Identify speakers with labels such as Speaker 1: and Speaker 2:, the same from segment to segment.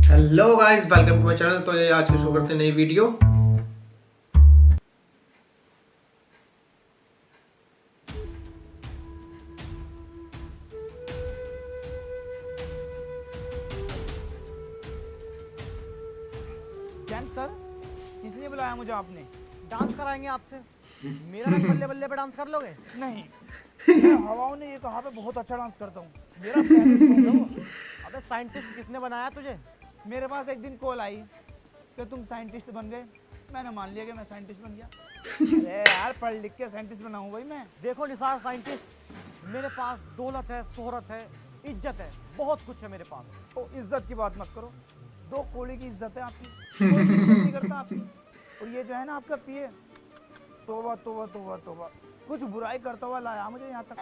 Speaker 1: Hello guys, welcome to my channel. तो ये आज की शुरू करते हैं नई वीडियो।
Speaker 2: जैन सर, इसलिए बुलाया मुझे आपने? डांस कराएंगे आपसे। मेरा रंग बल्ले बल्ले पे डांस कर लोगे? नहीं, मैं हवाओं ने ये कहा पे बहुत अच्छा डांस करता हूँ। मेरा फेवरेट सॉन्ग है वो। अबे साइंटिस्ट किसने बनाया तुझे? मेरे पास एक दिन कॉल आई कि तुम साइंटिस्ट बन गए। मैंने मान लिया कि मैं साइंटिस्ट बन गया। अरे यार, पढ़ लिख के साइंटिस्ट बना हूँ भाई मैं। देखो निसार साइंटिस्ट, मेरे पास दौलत है, शोहरत है, इज्जत है, बहुत कुछ है मेरे पास। तो इज्जत की बात मत करो। दो कोड़ी की इज्जत है आपकी, कोई इज्जत नहीं करता आपकी। और ये जो है ना आपका पिए, तोबा तोबा तोबा तोबा, कुछ बुराई करता हुआ लाया मुझे यहाँ तक।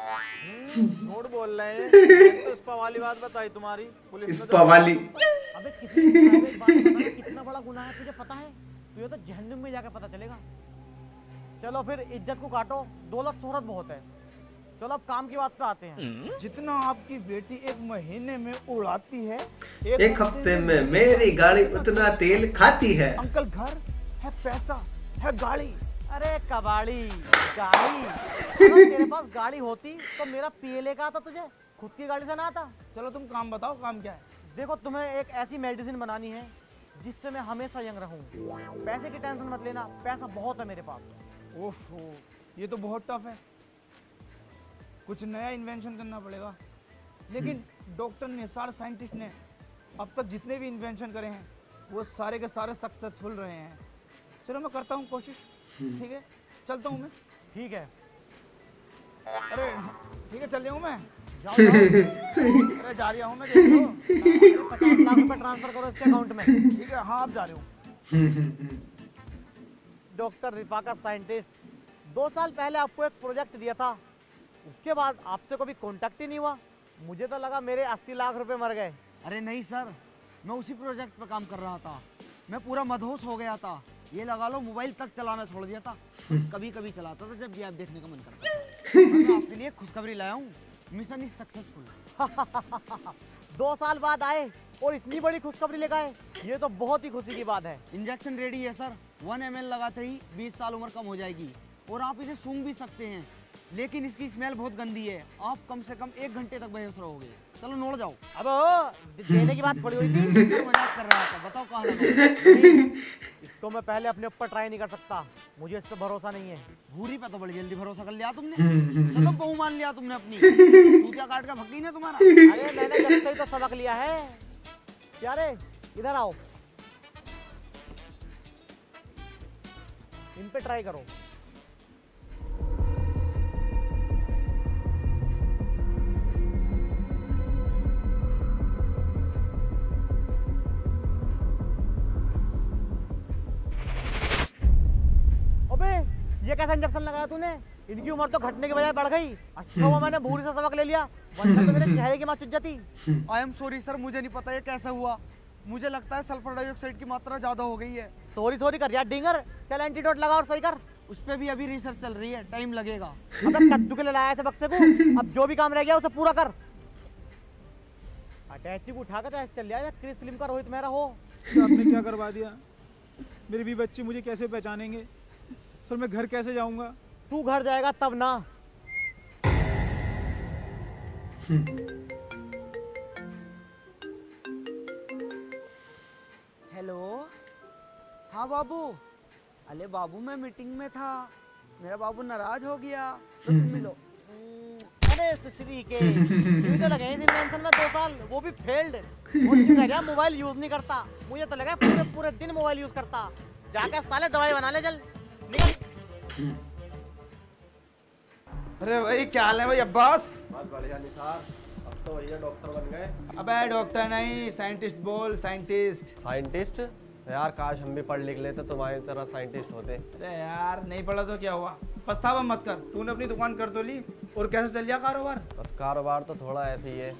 Speaker 3: झूठ बोल रहे हैं। मैंने तो इस्पा वाली बात बताई तुम्हारी पुलिस ने
Speaker 1: इस्पा वाली।
Speaker 2: अबे किसी प्राइवेट बात बताना कितना बड़ा गुनाह है तुझे पता है? तुझे तो जहन्नुम में जाकर पता चलेगा। चलो फिर इज्जत को काटो, दौलत शोहरत बहुत है। चलो अब काम की बात पे आते हैं। जितना आपकी बेटी एक महीने में उड़ाती है,
Speaker 1: एक हफ्ते में मेरी गाड़ी उतना तेल खाती है।
Speaker 2: अंकल घर है, पैसा है, गाड़ी। अरे कबाड़ी गाड़ी, अगर तेरे पास गाड़ी होती तो मेरा पीए लेकर आता तुझे, खुद की गाड़ी से ना आता। चलो तुम काम बताओ, काम क्या है? देखो, तुम्हें एक ऐसी मेडिसिन बनानी है जिससे मैं हमेशा यंग रहूं। पैसे की टेंशन मत लेना, पैसा बहुत है मेरे पास। ओहो, ये तो बहुत टफ है। कुछ नया इन्वेंशन करना पड़ेगा। लेकिन डॉक्टर निसार साइंटिस्ट ने अब तक जितने भी इन्वेंशन करे हैं वो सारे के सारे सक्सेसफुल रहे हैं। चलो मैं करता हूँ कोशिश, ठीक है? चलता हूँ मैं। ठीक है। अरे ठीक है, चल रहा हूँ मैं। जाओ जाओ। अरे जा रहा हूँ मैं, देख लो। 50 लाख रुपए ट्रांसफर करो इसके अकाउंट में। ठीक है, हाँ अब जा रही हूँ। डॉक्टर रिफाकत साइंटिस्ट, 2 साल पहले आपको एक प्रोजेक्ट दिया था, उसके बाद आपसे कभी कांटेक्ट ही नहीं हुआ। मुझे तो लगा मेरे 80 लाख रुपए मर गए।
Speaker 4: अरे नहीं सर, मैं उसी प्रोजेक्ट पर काम कर रहा था। मैं पूरा मदहोश हो गया था। ये लगा लो मोबाइल तक चलाना छोड़ दिया था। कभी कभी चलाता था जब भी आप देखने का मन करता था। मैं आपके लिए खुशखबरी लाया हूँ, मिशन इज सक्सेसफुल।
Speaker 2: 2 साल बाद आए और इतनी बड़ी खुशखबरी लेकर आए, ये तो बहुत ही खुशी की बात है।
Speaker 4: इंजेक्शन रेडी है सर। 1 ml लगाते ही 20 साल उम्र कम हो जाएगी। और आप इसे सूंघ भी सकते हैं, लेकिन इसकी स्मेल बहुत गंदी है। आप कम से कम 1 घंटे तक बेहोश रहोगे। चलो नोड़ जाओ।
Speaker 2: अब देने की बात पड़ी हुई थी।
Speaker 4: सर मजाक कर रहा था, बताओ कहाँ लगा।
Speaker 2: इसको मैं पहले अपने ऊपर ट्राई नहीं कर सकता, मुझे इस पर भरोसा नहीं है।
Speaker 4: भूरी पे तो बड़ी जल्दी भरोसा कर लिया तुमने। सदम बहु मान लिया तुमने अपनी। चूतिया काट का भक्की ना तुम्हारा।
Speaker 2: अरे मैंने जब से ही तो सबक लिया है। क्या रे, इधर आओ, इन पे ट्राई करो। अबे ये कैसा इंजेक्शन लगाया तूने? इनकी उम्र तो घटने की बजाय बढ़ गई। अच्छा हुआ मैंने भूरी से सबक ले लिया, वरना तो मेरे चेहरे की मां चुज जाती।
Speaker 4: आई एम सॉरी सर, मुझे नहीं पता ये कैसे हुआ। मुझे लगता है सल्फर डाइऑक्साइड की मात्रा ज्यादा हो गई है।
Speaker 2: सॉरी सॉरी कर यार डिंगर, चल एंटीडोट लगा और सही कर।
Speaker 4: उस पे भी अभी रिसर्च चल रही है, टाइम लगेगा।
Speaker 2: अबे कद्दू के लिए लाया ऐसे बक्से को, अब जो भी काम रह गया उसे पूरा कर। अटैची को उठाकर तो ऐसे चल लिया क्रिस फिल्म का रोहित मेहरा हो।
Speaker 5: आपने क्या करवा दिया? मेरे भी बच्चे मुझे कैसे पहचानेंगे? सर मैं घर कैसे जाऊंगा?
Speaker 2: तू घर जाएगा तब ना।
Speaker 4: हेलो, हाँ बाबू। अरे बाबू मैं मीटिंग में था, मेरा बाबू नाराज हो गया, तो तुम मिलो।
Speaker 2: अरे सिसरी के, मुझे तो लगे इस इन्वेंशन में 2 साल, वो भी फेल्ड। और मोबाइल यूज नहीं करता, मुझे तो लगा पूरे पूरे दिन मोबाइल यूज करता। जाकर साले दवाई बना ले, चल निकल।
Speaker 5: अरे भाई क्या हाल है भाई अब्बास?
Speaker 3: बहुत बढ़िया निसार, अब तो भैया डॉक्टर बन गए।
Speaker 5: अबे डॉक्टर नहीं, साइंटिस्ट बोल, साइंटिस्ट।
Speaker 3: साइंटिस्ट? यार काश हम भी पढ़ लिख लेते तुम्हारी तरह साइंटिस्ट होते।
Speaker 5: अरे यार नहीं पढ़ा तो क्या हुआ, पछतावा मत कर। तूने अपनी दुकान कर तो ली, और कैसे चल गया कारोबार?
Speaker 3: बस कारोबार तो थोड़ा ऐसे ही है,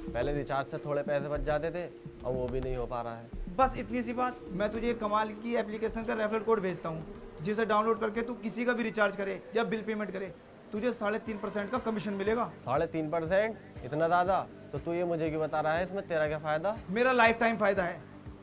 Speaker 3: पहले रिचार्ज से थोड़े पैसे बच जाते थे, अब वो भी नहीं हो पा रहा है।
Speaker 5: बस इतनी सी बात। मैं तुझे एक कमाल की एप्लीकेशन का रेफरल कोड भेजता हूँ, जिसे डाउनलोड करके तू किसी का भी रिचार्ज करे या बिल पेमेंट करे, तुझे 3.5% का कमीशन मिलेगा।
Speaker 3: 3.5%? इतना ज़्यादा? तो तू ये मुझे क्यों बता रहा है, इसमें तेरा क्या फ़ायदा?
Speaker 5: मेरा लाइफ टाइम फायदा है।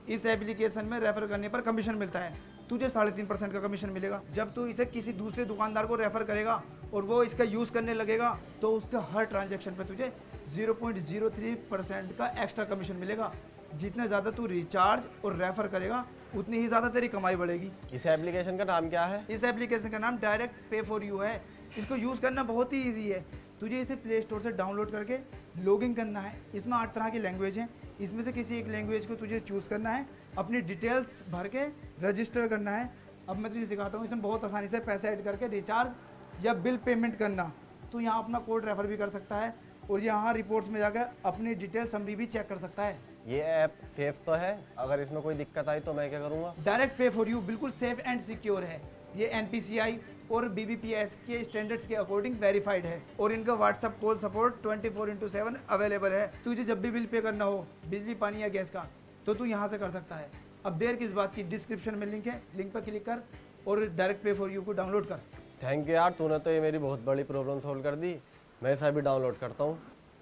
Speaker 5: इस एप्लीकेशन में रेफर करने पर कमीशन मिलता है। तुझे 3.5% का कमीशन मिलेगा। जब तू इसे किसी दूसरे दुकानदार को रेफर करेगा और वो इसका यूज़ करने लगेगा तो उसका हर ट्रांजैक्शन पे तुझे 0.03% का एक्स्ट्रा कमीशन मिलेगा। जितने ज़्यादा तू रिचार्ज और रेफर करेगा उतनी ही ज़्यादा तेरी कमाई बढ़ेगी।
Speaker 3: इस एप्लीकेशन का नाम क्या है?
Speaker 5: इस एप्लीकेशन का नाम डायरेक्ट पे फॉर यू है। इसको यूज़ करना बहुत ही ईजी है। तुझे इसे प्ले स्टोर से डाउनलोड करके लॉगिन करना है। इसमें 8 तरह की लैंग्वेज हैं। इसमें से किसी एक लैंग्वेज को तुझे चूज़ करना है, अपनी डिटेल्स भर के रजिस्टर करना है। अब मैं तुझे सिखाता हूँ। इसमें बहुत आसानी से पैसे ऐड करके रिचार्ज या बिल पेमेंट करना। तो यहाँ अपना कोड रेफर भी कर सकता है और यहाँ रिपोर्ट्स में जाकर अपनी डिटेल समरी भी चेक कर सकता है।
Speaker 3: ये ऐप सेफ तो है? अगर इसमें कोई दिक्कत आई तो मैं क्या करूँगा?
Speaker 5: डायरेक्ट पे फॉर यू बिल्कुल सेफ एंड सिक्योर है। ये NPCI और BBPS के स्टैंडर्ड्स के अकॉर्डिंग वेरीफाइड है और इनका व्हाट्सएप कॉल सपोर्ट 24/7 अवेलेबल है। तुझे जब भी बिल पे करना हो, बिजली, पानी या गैस का, तो तू यहाँ से कर सकता है। अब देर किस बात की, डिस्क्रिप्शन में लिंक है, लिंक पर क्लिक कर और डायरेक्ट पे फॉर यू को डाउनलोड कर।
Speaker 3: थैंक यू यार, तूने तो ये मेरी बहुत बड़ी प्रॉब्लम सोल्व कर दी। मैं इसे अभी डाउनलोड करता हूँ।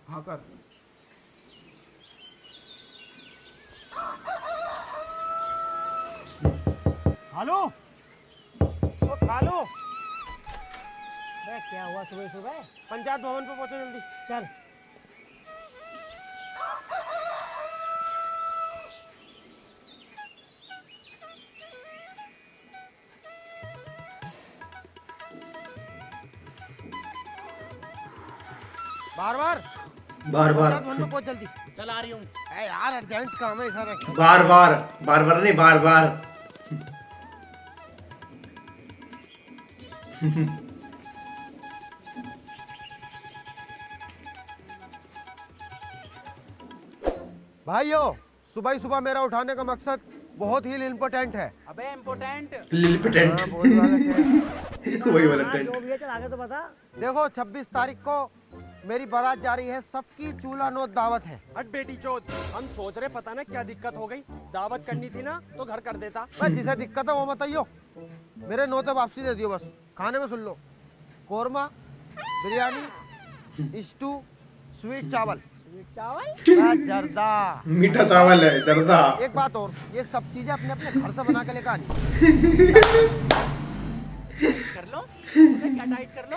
Speaker 5: हाँ कर।
Speaker 2: हेलो, ओ खालो। क्या हुआ सुबह सुबह? पंचायत भवन पे पहुंचो जल्दी। चल।
Speaker 4: बार बार
Speaker 1: बार बार
Speaker 4: पंचायत भवन पे पहुंच जल्दी।
Speaker 2: चल आ रही हूँ।
Speaker 4: ए यार अर्जेंट काम है सर।
Speaker 1: बार बार बार बार नहीं, बार बार।
Speaker 4: भाइयों, सुबह ही सुबह मेरा उठाने का मकसद बहुत ही इम्पोर्टेंट है।
Speaker 2: अबे इम्पोर्टेंट।
Speaker 1: लिलपिटेंट
Speaker 4: वही वाला टेंट।
Speaker 1: वही वाला
Speaker 2: हाँ,
Speaker 1: टेंट।
Speaker 2: जो भी है, चल आगे तो बता।
Speaker 4: देखो 26 तारीख को मेरी बारात जा रही है। सबकी चूल्हा नोत दावत है।
Speaker 6: हट बेटी चोद, हम सोच रहे पता ना क्या दिक्कत हो गई। दावत करनी थी ना तो घर कर देता।
Speaker 4: बस जिसे दिक्कत है वो बताइयो। मेरे नोते वापसी दे दियो बस। खाने में सुन लो, कोरमा, बिरयानी, स्टू, स्वीट चावल,
Speaker 2: चावल,
Speaker 4: जर्दा।
Speaker 1: मीठा चावल है, जर्दा।
Speaker 4: एक बात और, ये सब चीजें अपने अपने घर से बना के लेकर आनी।
Speaker 2: कर लो। क्या टाइट कर लो।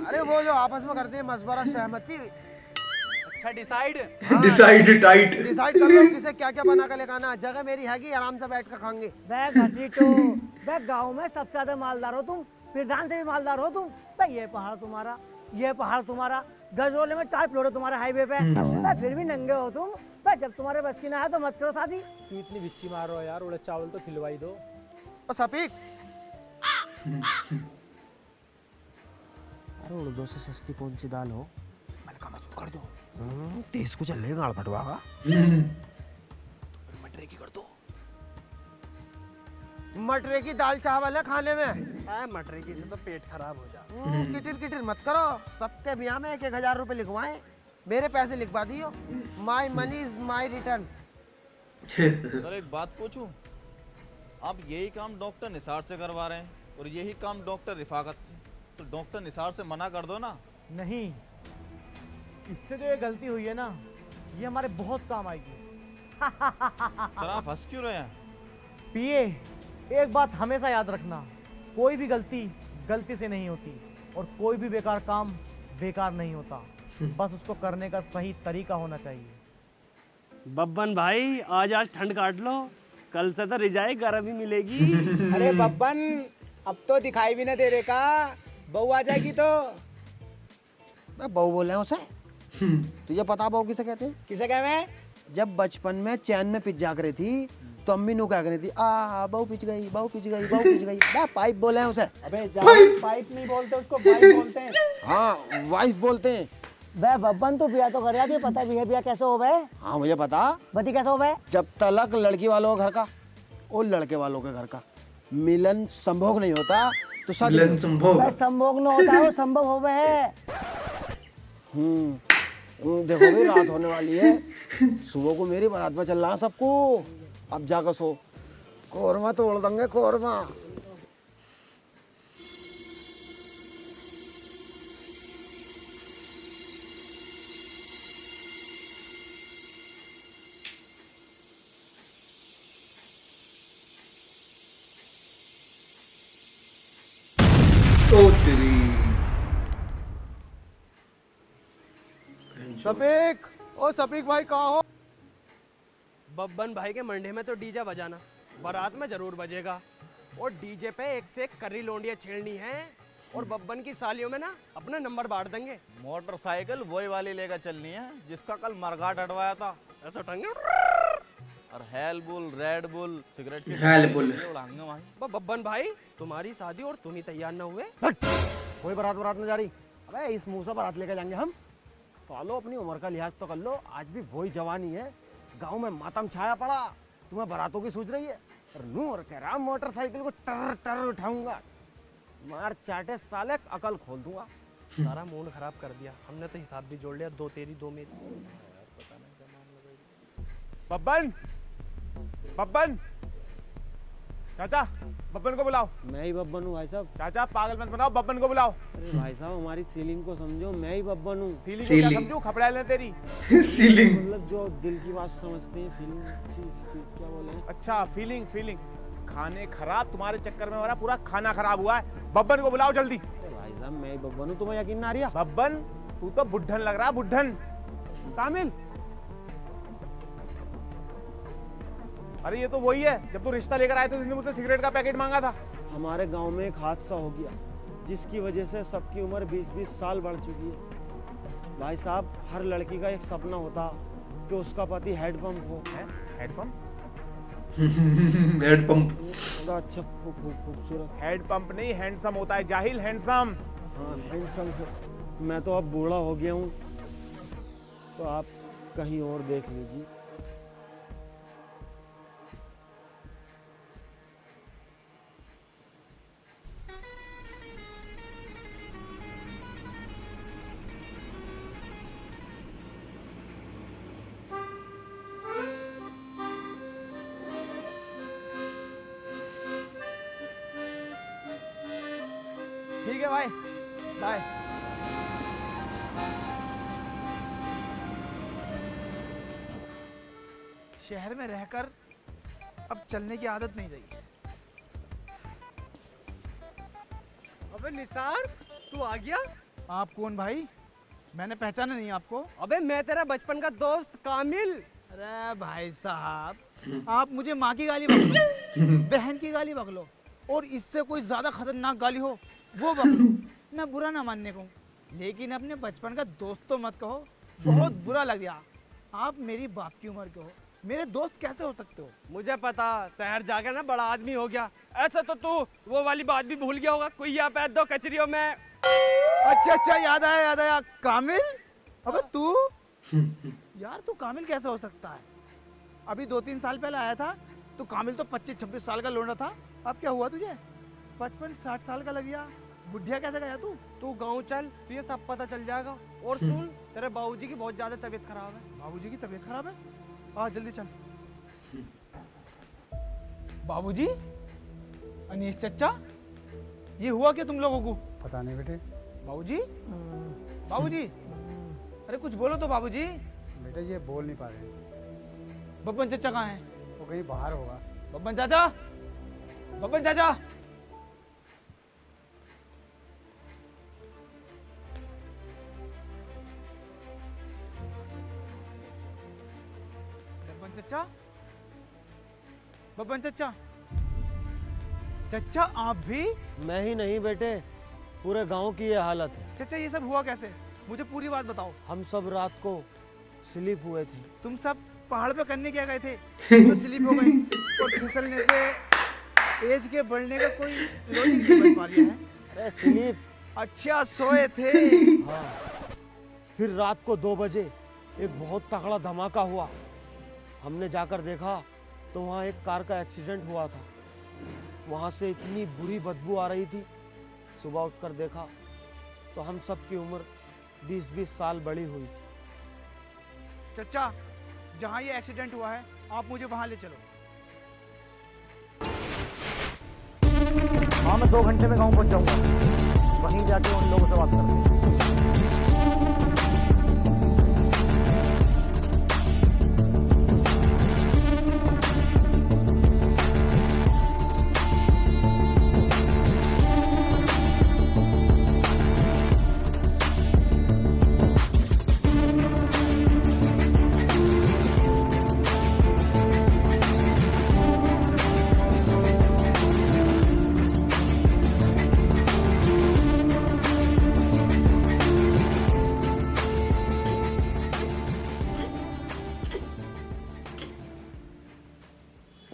Speaker 4: अरे वो जो आपस में करते हैं मशवरा सहमति।
Speaker 2: अच्छा डिसाइड।
Speaker 1: Decide tight.
Speaker 4: डिसाइड कर लो किसे क्या क्या बना के लेकर आना। जगह मेरी है कि आराम से बैठ कर खाएंगे।
Speaker 2: बे घसीटो, बे गांव में सबसे ज्यादा मालदार हो तुम, प्रधान से भी मालदार हो तुम। बे ये पहाड़ तुम्हारा, ये पहाड़ तुम्हारा, गजरोले में 4 फ्लोर है तुम्हारे हाईवे पे। बे फिर भी नंगे हो तुम। बे जब तुम्हारे बस की ना है तो मत करो शादी।
Speaker 6: तू इतनी बिच्ची मार रहा हो यार, उड़द चावल तो खिलवाई दो।
Speaker 4: और सपीक, अरे उड़दों से सस्ती कौन सी दाल हो? मैंने कहा मत कर दो। तेज को चल गाड़ फटवागा। मटरे की कर दो। मटरे की दाल चावल है खाने में।
Speaker 6: मटरे की से तो पेट खराब हो जा।
Speaker 4: किटिर किटिर मत करो। सबके ब्याह में 1,000 रुपए लिखवाएं। मेरे पैसे लिखवा दियो। My money is my return.
Speaker 7: Sir एक बात पूछूं, आप यही काम डॉक्टर निसार से करवा रहे हैं और यही काम डॉक्टर रिफाकत से, तो डॉक्टर निसार से मना कर दो ना।
Speaker 2: नहीं, इससे जो ये गलती हुई है ना, ये हमारे बहुत काम आएगी।
Speaker 7: सर आप हंस क्यों रहे हैं?
Speaker 2: पिए, एक बात हमेशा याद रखना, कोई भी गलती गलती से नहीं होती और कोई भी बेकार काम बेकार नहीं होता। बस उसको करने का सही तरीका होना चाहिए।
Speaker 6: बब्बन भाई आज ठंड काट लो, कल से तो रिजाई गर्म ही मिलेगी।
Speaker 8: अरे बब्बन, अब तो दिखाई भी ना दे रहे का, बहू आ जाएगी तो।
Speaker 4: मैं बहू बोल रहा हूँ उसे। तुझे पता बहू किसे कहते हैं?
Speaker 8: किसे कह मैं?
Speaker 4: जब बचपन में चैन में पिच जा रही थी तो अम्मी नु क्या कर रही थी, आ बहू पिच गई, बहू पिच गई, बहू पिच गई। बा पाइप बोले हैं उसे।
Speaker 8: अबे पाइप नहीं बोलते उसको, वाइफ बोलते हैं।
Speaker 4: हाँ वाइफ बोलते हैं।
Speaker 2: बे बब्बन तो बिया तो कर रहा थी, पता भी है बिया कैसे हो बे?
Speaker 4: हाँ मुझे पता।
Speaker 2: बती कैसे हो बे?
Speaker 4: जब तलक लड़की वालों के घर का और लड़के वालों के घर का मिलन संभोग नहीं होता तो शादी
Speaker 1: मिलन संभोग।
Speaker 2: बे संभोग न होता है, वो संभव हो बे है।
Speaker 4: देखो भी रात होने वाली है। सुबह को मेरी बारात में चल रहा है सबको। अब जाकर सो। कोरमा तोड़ देंगे कोरमा।
Speaker 8: सफीक, ओ सफीक भाई कहाँ हो?
Speaker 6: बब्बन भाई के मंडे में तो डीजे बजाना, बारात में जरूर बजेगा। और डीजे पे एक से एक कर्री लोंडियाँ छेड़नी है, और बब्बन की सालियों में ना अपने नंबर बांट देंगे।
Speaker 7: मोटरसाइकिल वही वाली लेकर चलनी है जिसका कल मरघाट हटवाया था।
Speaker 6: ऐसा उठाएंगे,
Speaker 7: और hello bull, red bull, cigarette की
Speaker 1: हेल बुल।
Speaker 7: उड़ाएंगे वहीं।
Speaker 6: बब्बन भाई तुम्हारी शादी और तुम ही तैयार ना हुए।
Speaker 3: कोई बारात में जा रही? अबे इस मुंह से बारात लेकर जाएंगे हम? सालो अपनी उम्र का लिहाज तो कर लो, आज भी वही जवानी है। गांव में मातम छाया पड़ा, तुम्हें बारातों की सूझ रही है। और नू और कह रहा मोटरसाइकिल को टर टर उठाऊंगा, मार चाटे साले अकल खोल दूंगा।
Speaker 6: सारा मूड खराब कर दिया हमने, तो हिसाब भी जोड़ लिया, 2 तेरी 2 मेरी।
Speaker 8: बब्बन, बब्बन, चाचा बब्बन को बुलाओ।
Speaker 3: मैं ही बब्बन हूँ भाई साहब।
Speaker 8: चाचा पागल मत बनाओ, बब्बन को बुलाओ।
Speaker 3: अरे भाई साहब हमारी सीलिंग को समझो, मैं ही बब्बन हूँ।
Speaker 8: फीलिंग को क्या
Speaker 1: सीलिंग।
Speaker 8: समझू, खपड़ा ले तेरी।
Speaker 1: सीलिंग।
Speaker 3: मतलब जो दिल की बात समझते हैं, फीलिंग क्या बोले?
Speaker 8: अच्छा फीलिंग, फीलिंग। खाने खराब तुम्हारे चक्कर में हो रहा, पूरा खाना खराब हुआ है। बब्बन को बुलाओ जल्दी।
Speaker 3: अरे भाई साहब मैं ही बब्बन हूँ, तुम्हें यकीन ना आ रहा?
Speaker 8: बब्बन तू तो बुढ़न लग रहा है, बुढ़न। कामिल, अरे ये तो वही है जब तू रिश्ता लेकर आए थे, उसने मुझसे सिगरेट का पैकेट मांगा था।
Speaker 3: हमारे गांव में एक हादसा हो गया जिसकी वजह से सबकी उम्र 20-20 साल बढ़ चुकी है। भाई साहब हर लड़की का एक सपना होता कि उसका पति हैंडपंप हो।
Speaker 8: हेडपंप?
Speaker 1: Head pump.
Speaker 3: बड़ा अच्छा खूबसूरत।
Speaker 8: हेडपंप नहीं, हैंडसम होता है जाहिल, हैंडसम।
Speaker 3: हाँ हैंडसम हो। मैं तो अब बूढ़ा हो गया हूँ, तो आप कहीं और देख लीजिए।
Speaker 5: ठीक है भाई, बाय। शहर में रहकर अब चलने की आदत नहीं रही।
Speaker 6: अबे निसार तू आ गया?
Speaker 5: आप कौन भाई? मैंने पहचाना नहीं आपको।
Speaker 6: अबे मैं तेरा बचपन का दोस्त कामिल।
Speaker 5: अरे भाई साहब, आप मुझे माँ की गाली बक लो, बहन की गाली बक लो, और इससे कोई ज्यादा खतरनाक गाली हो वो बक लो, मैं बुरा ना मानने को, लेकिन अपने बचपन का दोस्त तो मत कहो, बहुत बुरा लग गया। आप मेरी बाप की उम्र के हो, मेरे दोस्त कैसे हो सकते हो?
Speaker 6: मुझे पता, शहर जाकर ना बड़ा आदमी हो गया। ऐसा तो तू वो वाली बात भी भूल गया होगा, कोई यहाँ पैद दो कचरियों में।
Speaker 5: अच्छा अच्छा, याद आया याद आया। कामिल, अबे तू यार, तू कामिल कैसे हो सकता है? अभी 2-3 साल पहले आया था तो कामिल तो 25-26 साल का लौंडा था। अब क्या हुआ तुझे? 55-60 साल का लग गया। बुढ़िया कैसे गया तू?
Speaker 6: तू गाँव चल, तुझे सब पता चल जाएगा। और सुन, तेरे बाबूजी की बहुत ज्यादा तबीयत खराब है।
Speaker 5: बाबूजी की तबीयत खराब है? आ जल्दी चल। बाबूजी, अनीश चचा, ये हुआ क्या तुम लोगों को?
Speaker 9: पता नहीं बेटे।
Speaker 5: बाबूजी, बाबूजी, अरे कुछ बोलो तो बाबूजी।
Speaker 9: बेटे ये बोल नहीं पा रहे,
Speaker 5: बब्बन चचा कहाँ हैं?
Speaker 9: वो कहीं बाहर होगा।
Speaker 5: बब्बन चाचा, बब्बन चाचा। बब्बन चचा, बब्बन चचा, चचा आप भी?
Speaker 3: मैं ही नहीं बेटे, पूरे गांव की ये हालत है।
Speaker 5: चचा ये सब हुआ कैसे? मुझे पूरी बात बताओ।
Speaker 3: हम सब रात को स्लिप हुए थे।
Speaker 5: तुम सब पहाड़ पे करने क्या गए थे तो स्लिप हो गई, और फिसलने से एज के बढ़ने का कोई लॉजिक नहीं बन पा रही है।
Speaker 3: अरे स्लिप।
Speaker 5: अच्छा सोए थे।
Speaker 3: हाँ। फिर रात को 2 बजे एक बहुत तगड़ा धमाका हुआ। हमने जाकर देखा तो वहाँ एक कार का एक्सीडेंट हुआ था। वहाँ से इतनी बुरी बदबू आ रही थी। सुबह उठकर देखा तो हम सब की उम्र 20-20 साल बड़ी हुई थी।
Speaker 5: चचा, जहाँ ये एक्सीडेंट हुआ है आप मुझे वहाँ ले चलो।
Speaker 2: हाँ मैं 2 घंटे में गाँव पहुँच जाऊँगा, वहीं जाके उन लोगों से बात करूँगा।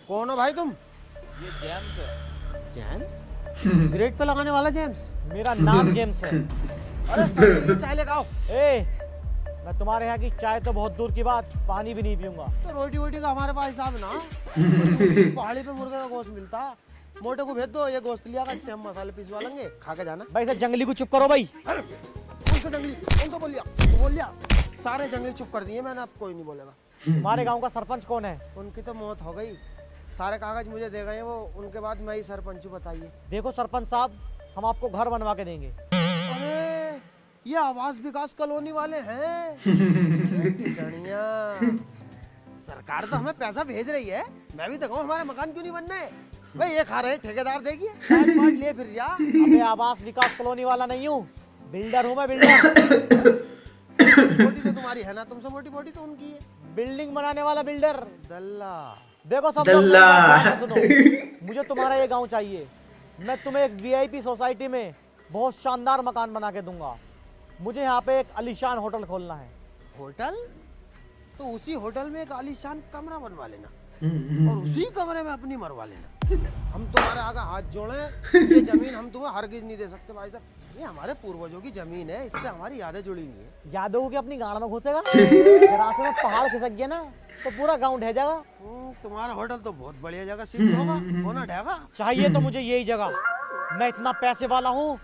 Speaker 3: कौन हो भाई तुम?
Speaker 7: ये जेम्स है।
Speaker 3: जेम्स? ग्रेट पे लगाने वाला जेम्स?
Speaker 2: मेरा नाम जेम्स है।
Speaker 3: अरे सर के लिए चाय लेकर आओ।
Speaker 2: ए, मैं तुम्हारे यहाँ की चाय तो बहुत दूर की बात, पानी भी नहीं पीऊंगा।
Speaker 3: तो रोटी वोटी का हमारे पास हिसाब ना। पहाड़ी पे मुर्गे का गोश्त मिलता, मोटे को भेज दो, ये गोश्त लिया करते हम मसाले पिसवा लेंगे, खा के जाना।
Speaker 2: भाई सर जंगली को चुप करो भाई।
Speaker 3: कौन सा जंगली? कौन सा बोल लिया? सारे जंगली चुप कर दिए मैंने, अब कोई नहीं बोलेगा।
Speaker 2: तुम्हारे गांव का सरपंच कौन है?
Speaker 3: उनकी तो मौत हो गई, सारे कागज मुझे दे गए वो, उनके बाद मैं ही सरपंच हूँ। बताइए।
Speaker 2: देखो सरपंच साहब, हम आपको घर बनवा के देंगे।
Speaker 3: अरे ये आवास विकास कॉलोनी वाले हैं। किचड़िया। सरकार तो हमें पैसा भेज रही है, मैं भी तो कहूँ हमारे मकान क्यों नहीं बनने? भाई ये खा रहे ठेकेदार, देखिए ले फिर जा।
Speaker 2: अबे आवास विकास कॉलोनी वाला नहीं हूँ, बिल्डर हूँ मैं, बिल्डर।
Speaker 3: बॉडी तो तुम्हारी है ना, तुमसे मोटी बॉडी तो उनकी है।
Speaker 2: बिल्डिंग बनाने वाला बिल्डर।
Speaker 3: दल्ला।
Speaker 2: देखो सब लोग मेरी बात सुनो, मुझे तुम्हारा ये गांव चाहिए। मैं तुम्हें एक वीआईपी सोसाइटी में बहुत शानदार मकान बना के दूंगा। मुझे यहाँ पे एक आलीशान होटल खोलना है।
Speaker 3: होटल? तो उसी होटल में एक आलीशान कमरा बनवा लेना और उसी कमरे में अपनी मरवा लेना। हम तुम्हारे आगे हाथ जोड़े, ये जमीन हम तुम्हें हरगिज नहीं दे सकते भाई साहब, ये हमारे पूर्वजों की जमीन है, इससे हमारी यादें जुड़ी हुई है।
Speaker 2: यादों की अपनी गाड़ में घुसेगा, रास्ते में पहाड़ खिसक गया ना तो पूरा गांव ढह जाएगा।
Speaker 3: तुम्हारा होटल तो बहुत बढ़िया जगह शिफ्ट होगा, होना ढहेगा।
Speaker 2: चाहिए तो मुझे यही जगह, मैं इतना पैसे वाला हूँ,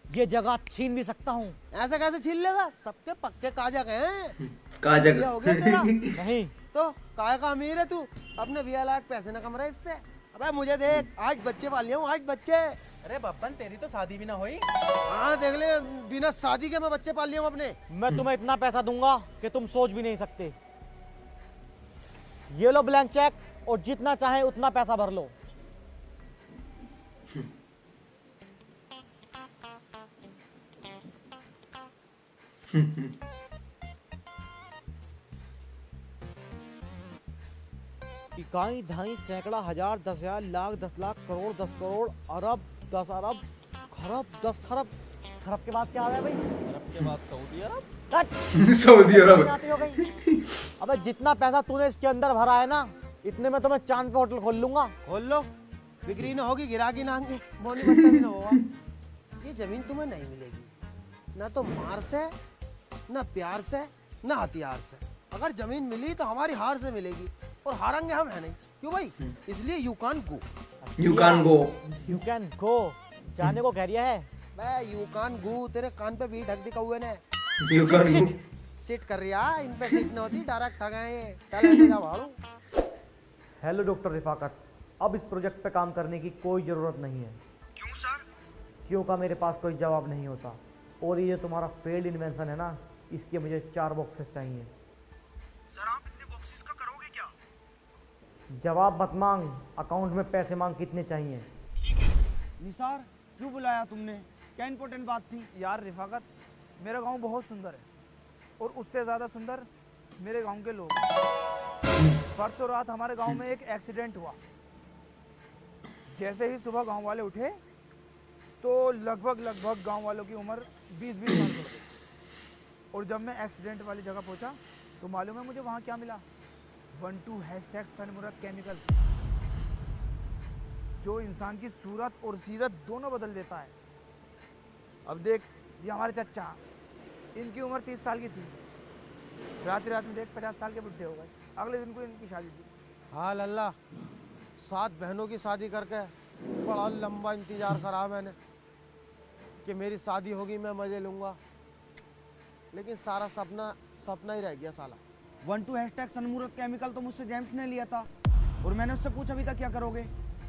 Speaker 2: ये जगह छीन भी सकता हूँ।
Speaker 3: ऐसा कैसे छीन लेगा? सबके पक्के काजग हैं।
Speaker 1: काजग
Speaker 3: हो गया तेरा?
Speaker 2: नहीं
Speaker 3: तो काय का अमीर है तू, अपने 20 लाख पैसे न कम रहे इससे। अबे मुझे देख, 8 बच्चे पाल लिया हूँ, 8 बच्चे।
Speaker 4: अरे बब्बन तेरी तो शादी भी ना हुई।
Speaker 3: हाँ देख ले, बिना शादी के मैं बच्चे पाल लिया हूँ अपने।
Speaker 2: मैं तुम्हें इतना पैसा दूंगा कि तुम सोच भी नहीं सकते। ये लो ब्लैंक चेक, और जितना चाहे उतना पैसा भर लो। इकाई ढाई सैकड़ा हजार 10,000 लाख 10 लाख करोड़ 10 करोड़ अरब 10 अरब खरब 10 खरब। खरब के बाद क्या आ गया भाई?
Speaker 7: अरब के बाद सऊदी अरब।
Speaker 2: कट।
Speaker 1: सऊदी अरब।
Speaker 2: आती हो गई। अबे जितना पैसा तूने इसके अंदर भरा है ना, इतने में तो मैं चांद पे होटल खोल लूंगा।
Speaker 3: खोल लो, बिक्री ना होगी, गिराकी ना आएंगे, बोनी बट्टा भी ना होगा। ये जमीन तुम्हें नहीं मिलेगी, ना तो मार से, ना प्यार से, ना हथियार से। अगर जमीन मिली तो हमारी हार से मिलेगी, और हारेंगे हम है नहीं। क्यों भाई? इसलिए you can go.
Speaker 1: You can go.
Speaker 2: You can go. जाने को कह रिया है?
Speaker 3: बे यू कान गो, तेरे कान पे भी ढक दिखा हुए ने।
Speaker 1: You can go.
Speaker 3: सिट कर रिया, इन पे सिट न होती, डायरेक्ट ठग गए ये। चल ऐसे जा भाड़ू।
Speaker 2: हेलो डॉक्टर रिफाकत, अब इस प्रोजेक्ट पे काम करने की कोई ज़रूरत नहीं है।
Speaker 3: क्यों सर?
Speaker 2: क्यों का मेरे पास कोई जवाब नहीं होता। और ये जो तुम्हारा फेल्ड इन्वेंशन है ना, इसके मुझे 4 बॉक्सेस चाहिए।
Speaker 3: सर आप इतने बॉक्सेस का करोगे क्या?
Speaker 2: जवाब मत मांग, अकाउंट में पैसे मांग, कितने चाहिए?
Speaker 4: निसार क्यों बुलाया तुमने? क्या इंपॉर्टेंट बात थी?
Speaker 5: यार रिफाकत, मेरा गांव बहुत सुंदर है, और उससे ज़्यादा सुंदर मेरे गांव के लोग। परसों रात हमारे गांव में एक एक्सीडेंट हुआ। जैसे ही सुबह गांव वाले उठे तो लगभग गांव वालों की उम्र 20-20 साल हो गई। और जब मैं एक्सीडेंट वाली जगह पहुंचा तो मालूम है मुझे वहाँ क्या मिला? 12 सनमुरत केमिकल, जो इंसान की सूरत और सीरत दोनों बदल देता है। अब देख, ये हमारे चचा, इनकी उम्र 30 साल की थी, रात में देख 50 साल के बुढ़े हो गए। अगले दिन को इनकी शादी थी।
Speaker 3: हाँ लल्ला, 7 बहनों की शादी करके बड़ा लंबा इंतजार करा मैंने कि मेरी शादी होगी, मैं मजे लूँगा, लेकिन सारा सपना ही रह गया साला।
Speaker 4: 12 सनमुरत केमिकल तो मुझसे जेम्स ने लिया था, और मैंने उससे पूछा भी था क्या करोगे,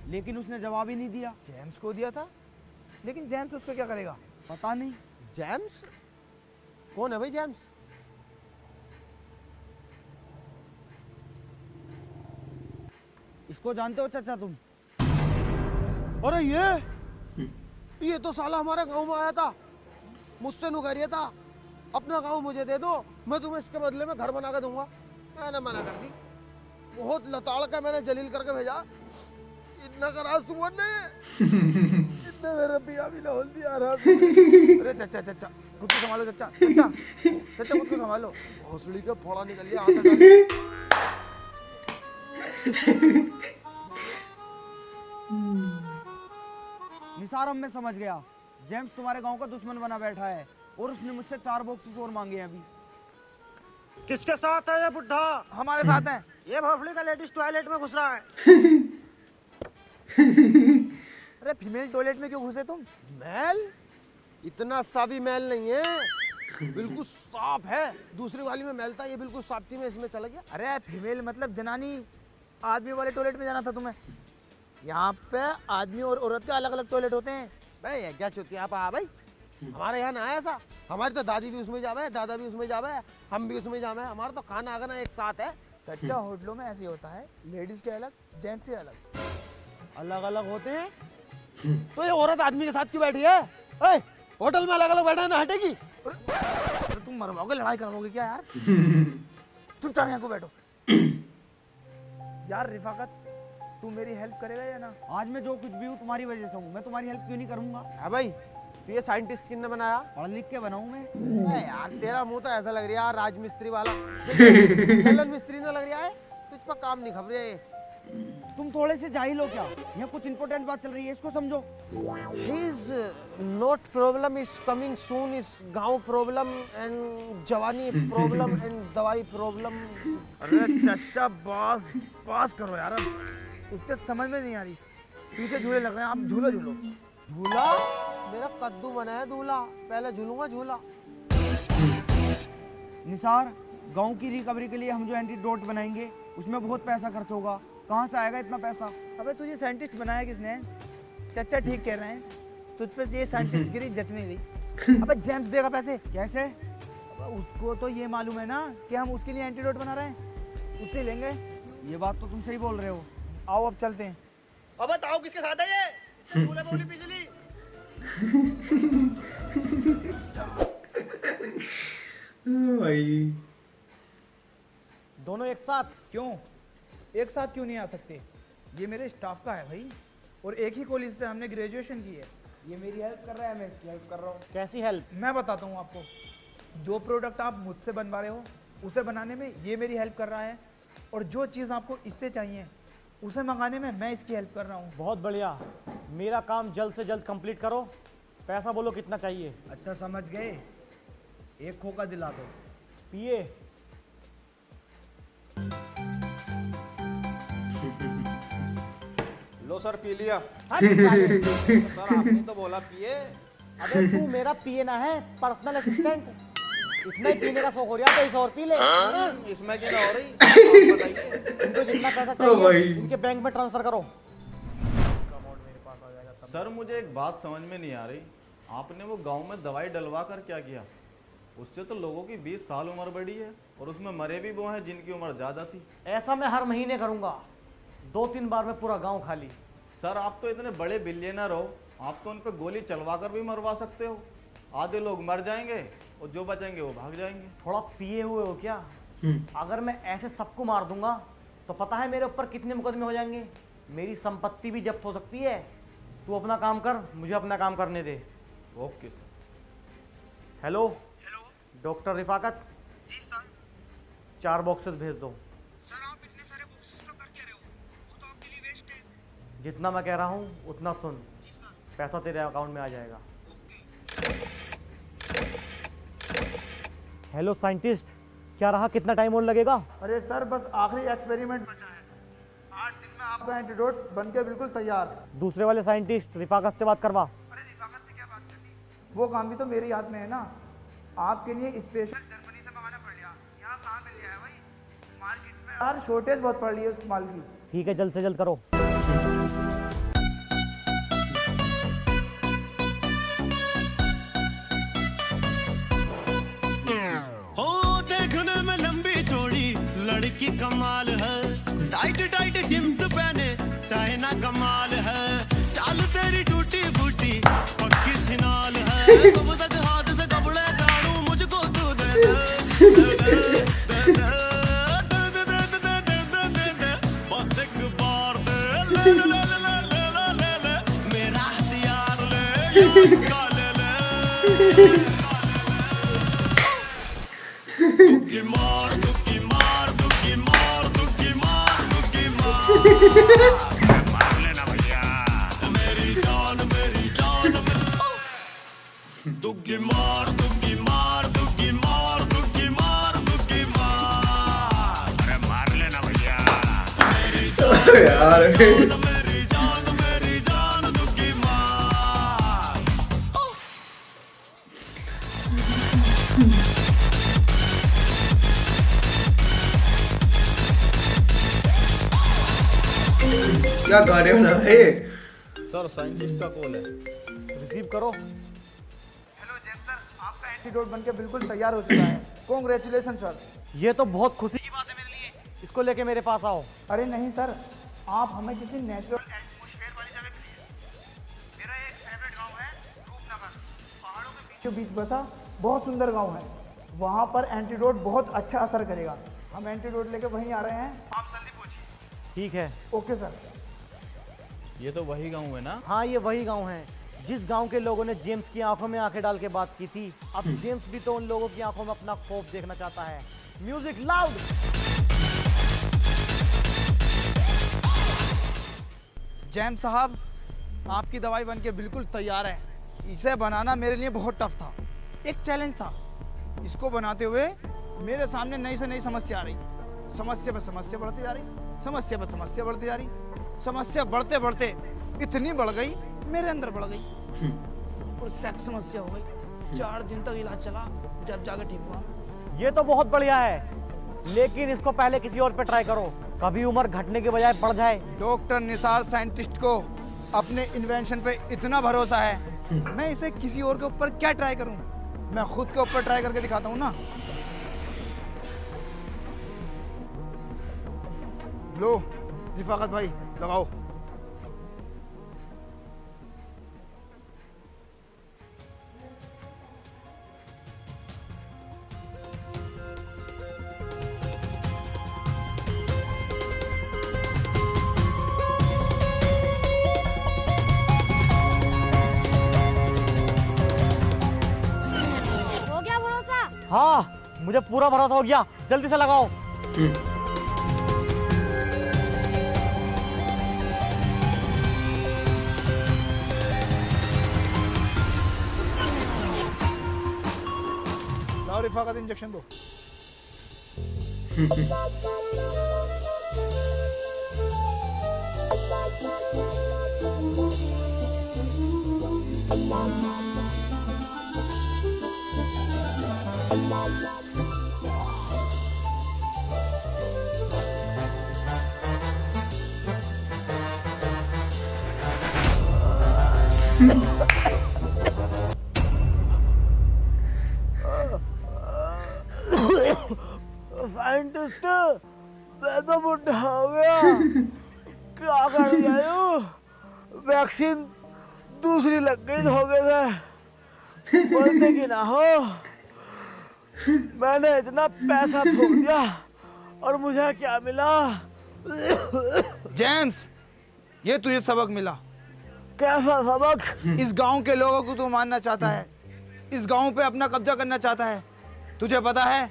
Speaker 4: लेकिन उसने जवाब ही नहीं दिया।
Speaker 5: जेम्स को दिया था, लेकिन जेम्स उसको क्या करेगा?
Speaker 4: पता नहीं।
Speaker 3: जेम्स? कौन है भाई जेम्स?
Speaker 4: इसको जानते हो चाचा तुम?
Speaker 3: अरे ये तो साला हमारे गांव में आया था, मुझसे नु कह रहा था अपना गांव मुझे दे दो, मैं तुम्हें इसके बदले में घर बना के दूंगा। मैंने मना कर दी, बहुत लताड़ का मैंने जलील करके भेजा। इतना करा सुमन ने, इतने मेरे पिया भी लाहौल दिया रहा।
Speaker 5: अरे चचा खुद को संभालो, चचा खुद को संभालो।
Speaker 3: भोसड़ी का फोड़ा निकल लिया हाथ
Speaker 4: निसार, अब मैं समझ गया। जेम्स तुम्हारे गांव का दुश्मन बना बैठा है और उसने मुझसे 4 बॉक्सेस और मांगे हैं अभी।
Speaker 3: किसके साथ है ये बुढ़ा?
Speaker 2: हमारे साथ है।
Speaker 3: ये भोसड़ी का लेडीज टॉयलेट में घुस रहा है।
Speaker 2: अरे फीमेल टॉयलेट में क्यों घुसे तुम?
Speaker 3: मैल? इतना सा भी मैल नहीं है, बिल्कुल साफ है। दूसरी वाली में मैल था, ये बिल्कुल साफ थी, मैं इसमें चला गया।
Speaker 2: अरे फीमेल मतलब जनानी, आदमी वाले टॉयलेट में जाना था तुम्हें। यहाँ पे आदमी और औरत के अलग अलग टॉयलेट होते हैं।
Speaker 3: भाई ये क्या चुतिया आप भाई, हमारे यहाँ ना है ऐसा। हमारी तो दादी भी उसमें जावे, दादा भी उसमें जावे, हम भी उसमें जावे। हमारा तो खाना आगना एक साथ है।
Speaker 2: चच्चा होटलों में ऐसे होता है, लेडीज के अलग, जेंट्स के अलग।
Speaker 3: अलग अलग होते हैं तो ये औरत आदमी के साथ क्यों बैठी है? ओए, होटल में अलग अलग बैठा है ना, हटेगी?
Speaker 2: अरे तुम मरवाओगे, लड़ाई करवाओगे क्या यार? चुपचाप यहाँ को बैठो। यार रिफाकत, तू मेरी हेल्प करेगा या ना?
Speaker 4: आज मैं जो कुछ भी हूँ तुम्हारी वजह से हूँ, मैं तुम्हारी हेल्प क्यों नहीं करूंगा?
Speaker 3: है भाई, तो ये साइंटिस्ट किसने बनाया?
Speaker 4: पढ़ लिख के बनाऊँ मैं?
Speaker 3: अरे यार तेरा मुंह तो ऐसा लग रहा है राजमिस्त्री वाला। ललन मिस्त्री ना लग रहा है, तुझ पर काम नहीं खब रहे।
Speaker 4: तुम थोड़े से जाहिल हो क्या? यहाँ कुछ इंपॉर्टेंट बात चल रही है, इसको समझो।
Speaker 3: His not problem is coming soon is गाँव प्रॉब्लम एंड जवानी प्रॉब्लम एंड दवाई प्रॉब्लम।
Speaker 2: अरे चच्चा बस पास करो यार, अब उसके समझ में नहीं आ रही। पीछे झूले लग रहे हैं, आप झूलो झूलो।
Speaker 3: झूला? मेरा कद्दू बना है दूल्हा, पहले झूलूंगा झूला।
Speaker 4: निसार, गांव की रिकवरी के लिए हम जो एंटीडोट बनाएंगे उसमें बहुत पैसा खर्च होगा। कहाँ से आएगा इतना पैसा?
Speaker 2: अबे तुझे साइंटिस्ट बनाया किसने? चच्चा ठीक कह रहे हैं, तुझ पे ये साइंटिस्ट गिरी जच नहीं रही। अबे जेम्स देगा पैसे
Speaker 4: कैसे?
Speaker 2: अबे उसको तो ये मालूम है ना कि हम उसके लिए एंटीडोट बना रहे हैं, उससे लेंगे।
Speaker 4: ये बात तो तुम सही बोल रहे हो।
Speaker 2: आओ अब चलते हैं।
Speaker 3: अब बताओ किसके साथ है ये? इसके झूले बोली बिजली।
Speaker 1: भाई
Speaker 2: दोनों एक साथ क्यों? एक साथ क्यों नहीं आ सकते? ये मेरे स्टाफ का है भाई, और एक ही कॉलेज से हमने ग्रेजुएशन की है।
Speaker 4: ये मेरी हेल्प कर रहा है, मैं इसकी हेल्प कर रहा हूँ।
Speaker 3: कैसी हेल्प?
Speaker 2: मैं बताता हूँ आपको। जो प्रोडक्ट आप मुझसे बनवा रहे हो उसे बनाने में ये मेरी हेल्प कर रहा है, और जो चीज़ आपको इससे चाहिए उसे मंगाने में मैं इसकी हेल्प कर रहा हूँ।
Speaker 3: बहुत बढ़िया, मेरा काम जल्द से जल्द कंप्लीट करो। पैसा बोलो कितना चाहिए?
Speaker 4: अच्छा समझ गए, एक खोखा दिला दो।
Speaker 3: पिए।
Speaker 7: लो सर पी लिया।
Speaker 3: सर
Speaker 7: आपने तो बोला पिए।
Speaker 3: अबे तू मेरा पिए ना है, पर्सनल असिस्टेंट। इतना ही पीने का शौक हो रहा है तो और पी ले।
Speaker 7: इसमें क्या ना हो रही? आप बताइए।
Speaker 3: इनको जितना पैसा
Speaker 1: ओ भाई।
Speaker 3: चाहिए इनके बैंक में ट्रांसफर करो।
Speaker 7: सर मुझे एक बात समझ में नहीं आ रही, आपने वो गांव में दवाई डलवा कर क्या किया? उससे तो लोगों की 20 साल उम्र बढ़ी है, और उसमें मरे भी वो हैं जिनकी उम्र ज़्यादा थी।
Speaker 3: ऐसा मैं हर महीने करूंगा, 2-3 बार में पूरा गांव खाली।
Speaker 7: सर आप तो इतने बड़े बिलियनर हो, आप तो उन पर गोली चलवा कर भी मरवा सकते हो। आधे लोग मर जाएंगे और जो बचेंगे वो भाग जाएंगे।
Speaker 3: थोड़ा पिए हुए हो क्या? अगर मैं ऐसे सबको मार दूंगा तो पता है मेरे ऊपर कितने मुकदमे हो जाएंगे, मेरी संपत्ति भी जब्त हो सकती है। तू अपना काम कर, मुझे अपना काम करने दे।
Speaker 7: Okay sir.
Speaker 3: Hello doctor Rifaqat
Speaker 4: ji sir.
Speaker 3: 4 boxes भेज दो।
Speaker 4: सर आप इतने सारे बॉक्सेस का कर क्या रहे हो? वो तो आपके लिए वेस्ट है।
Speaker 3: जितना मैं कह रहा हूँ उतना सुन,
Speaker 4: जी सर।
Speaker 3: पैसा तेरे अकाउंट में आ जाएगा। हेलो साइंटिस्ट, क्या रहा, कितना टाइम और लगेगा?
Speaker 2: अरे सर बस आखिरी एक्सपेरिमेंट बचा है, 8 दिन में आपका एंटीडोट बन के बिल्कुल तैयार।
Speaker 3: दूसरे वाले साइंटिस्ट रिफाकत से बात करवा।
Speaker 2: अरे रिफाकत से क्या बात करनी? वो काम भी तो मेरे हाथ में है ना। आपके लिए स्पेशल जर्मनी से मंगाना पड़ गया, यहाँ कहाँ मिल गया है भाई? मार्केट में यार शॉर्टेज बहुत पड़ रही है उस माल की।
Speaker 3: ठीक है, जल्द से जल्द करो।
Speaker 10: हो देखने में लंबी चौड़ी लड़की कमाल है, टाइट टाइट जींस पहने चाइना कमाल है, चाल तेरी टूटी फूटी पक्की छिनाल है, कब तक हाथ से कपड़े झाड़ू मुझको तू दे दे बस एक बार दे ले मेरा हथियार ले इसका ले दुक्की मार दुक्की मार दुक्की मार दुक्की मार दुक्की मार मार लेना भैया। दुग्गी मार दुग्गी मार दुग्गी मार दुग्गी मार दुग्गी मार। अरे मार लेना भैया।
Speaker 1: यार
Speaker 10: मेरी जान दुग्गी मार।
Speaker 1: क्या गाने बना है ये?
Speaker 7: सर साइंटिस्ट का कॉल है।
Speaker 3: रिसीव करो।
Speaker 5: हेलो जेम्स सर, आपका एंटीडोट बनके बिल्कुल तैयार हो चुका है। Congratulation sir.
Speaker 3: ये तो बहुत खुशी की बात है मेरे लिए। इसको लेके मेरे पास आओ।
Speaker 5: अरे नहीं सर, आप हमें किसी नेचुरल एटमॉस्फेयर वाली जगह मिलिए। मेरा एक फेवरेट गांव है रूपनगर, पहाड़ों के बीचों बीच बसा बहुत सुंदर गांव है। वहां पर एंटीडोट बहुत अच्छा असर करेगा। हम एंटीडोट लेके वहीं आ रहे हैं, आप जल्दी पहुंचिए।
Speaker 3: ठीक है।
Speaker 5: Okay sir.
Speaker 7: ये तो वही गांव है ना?
Speaker 3: हाँ, ये वही गांव है जिस गांव के लोगों ने जेम्स की आंखों में आंखें डाल के बात की थी। अब जेम्स भी तो उन लोगों की आंखों में अपना खौफ देखना चाहता है। Music loud.
Speaker 5: जेम्स साहब, आपकी दवाई बनके बिल्कुल तैयार है। इसे बनाना मेरे लिए बहुत टफ था, एक चैलेंज था। इसको बनाते हुए मेरे सामने नई से नई समस्या आ रही, समस्या पर समस्या बढ़ती जा रही, समस्या पर समस्या बढ़ती जा रही, समस्या बढ़ते बढ़ते इतनी बढ़ गई मेरे अंदर बढ़ गई और सेक्स समस्या हो गई। 4 दिन तक इलाज चला, जब जाकर ठीक हुआ।
Speaker 3: ये तो बहुत बढ़िया है, लेकिन इसको पहले किसी और पे ट्राई करो, कभी उम्र घटने के बजाय बढ़ जाए।
Speaker 5: डॉक्टर निसार साइंटिस्ट को अपने इन्वेंशन पे इतना भरोसा है, मैं इसे किसी और के ऊपर क्या ट्राई करूं? मैं खुद के ऊपर ट्राई करके दिखाता हूं ना। लो रिफाकत भाई, लगाओ।
Speaker 11: हो गया भरोसा?
Speaker 3: हाँ, मुझे पूरा भरोसा हो गया। जल्दी से लगाओ।
Speaker 5: लाओ रिफाकत, इंजेक्शन दो।
Speaker 3: साइंटिस्ट, मैं तो बुढ़ा हो गया। क्या कर गया? वैक्सीन दूसरी लग गई, हो गए थे। बोलते कि ना हो, मैंने इतना पैसा फूक दिया और मुझे क्या मिला?
Speaker 5: जेम्स, ये तुझे सबक मिला।
Speaker 3: कैसा सबक?
Speaker 5: इस गांव के लोगों को तू मारना चाहता है, इस गांव पे अपना कब्जा करना चाहता है। तुझे पता है,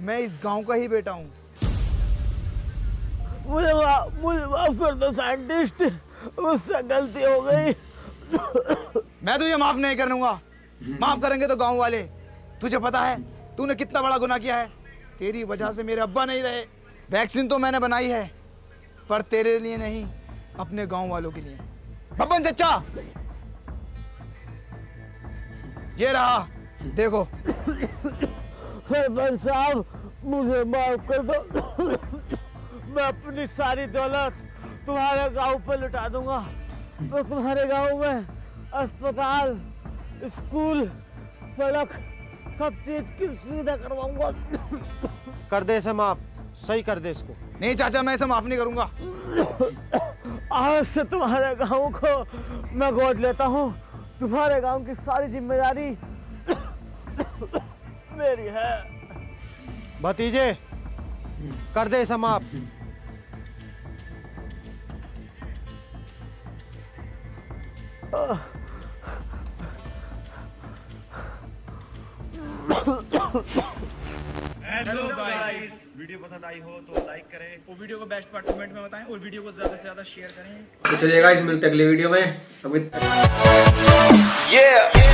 Speaker 5: मैं इस गांव का ही बेटा हूँ।
Speaker 3: मुझे माफ कर दो साइंटिस्ट, मुझसे गलती हो गई।
Speaker 5: मैं तुझे माफ नहीं करूंगा। माफ करेंगे तो गांव वाले। तुझे पता है तूने कितना बड़ा गुनाह किया है? तेरी वजह से मेरे अब्बा नहीं रहे। वैक्सीन तो मैंने बनाई है, पर तेरे लिए नहीं, अपने गांव वालों के लिए। बब्बन चचा, ये रहा, देखो।
Speaker 3: सरपंच साहब, मुझे माफ कर दो। मैं अपनी सारी दौलत तुम्हारे गांव पर लुटा दूंगा। मैं तुम्हारे गांव में अस्पताल, स्कूल, सड़क, सब चीज की सुविधा करवाऊंगा। कर दे इसे माफ, सही कर दे इसको।
Speaker 5: नहीं चाचा, मैं इसे माफ नहीं करूंगा।
Speaker 3: आज से तुम्हारे गांव को मैं गोद लेता हूँ। तुम्हारे गांव की सारी जिम्मेदारी मेरी है। भतीजे, कर दे इसे माफ।
Speaker 5: हेलो गाइस, वीडियो पसंद आई हो तो लाइक करें और वीडियो को बेस्ट पार्ट कमेंट में बताएं और वीडियो को ज्यादा से ज्यादा शेयर करें।
Speaker 1: तो चलिए गाइस, मिलते हैं अगले वीडियो में।
Speaker 10: Yeah.